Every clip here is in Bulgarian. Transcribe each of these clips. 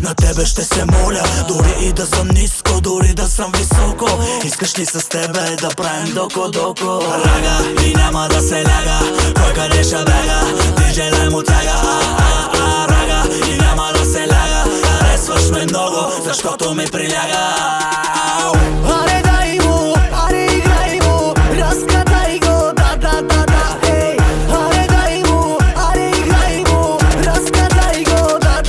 на тебе ще се моля. Дори и да съм ниско, дори да съм високо. Искаш ли с тебе да правим доко-доко? Рага и няма да се ляга, кой къде ще бега, диджей дай му тяга. Рага и няма да се ляга, харесваш ме много, защото ми приляга. Аре дай му, аре играй му, разкатай го, да, ей. Аре дай му, аре играй му, разкатай го, да,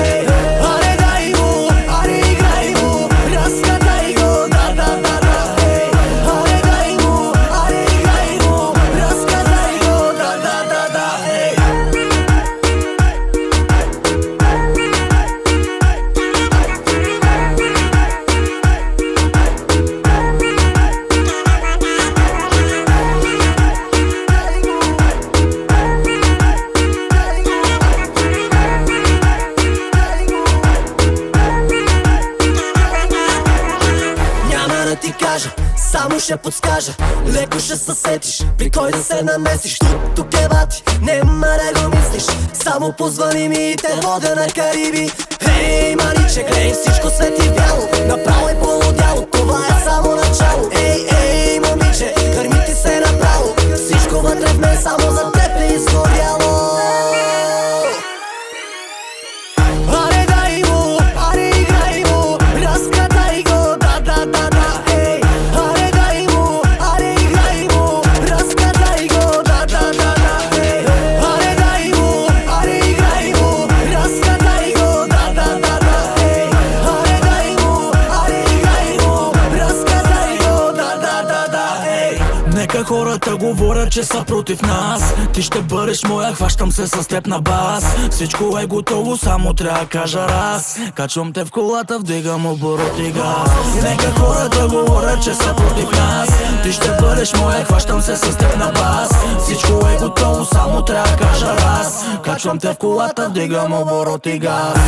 ей. Аре дай му, аре играй му, разкатай го, да, ей. Аре дай му, аре играй му, разкатай го, да, ей. Ти кажа, само ще подскажа, леко ще се сетиш, при кой да се намесиш. Тук е бати, нема да го мислиш, само позвани ми и те водя на Кариби. Ей, маниче, гледай, всичко свети бяло, направо и полудяло, това е само начало. Ей, момиче, хърми ти се направо, всичко вътре в мен само за теб е изгоряло. Аре дай му, аре играй му, разкатай го, да, ей. Аре дай му, аре играй му, разкатай го, да, ей. Аре дай му, аре играй му, разкатай го, да, ей. Аре дай му, аре играй му, разкатай го, да, ей. Нека хората говорят, че са против нас. Ти ще бъдеш моя, хващам се с теб на бас. Всичко е готово, само трябва да кажа раз. Качвам те в колата, вдигам оборот и газ. Нека хората говорят, че са против нас. Ти ще бъдеш моя, хващам се с теб на бас. Всичко е готово, само трябва да кажа раз. Качвам те в колата, вдигам оборот и газ.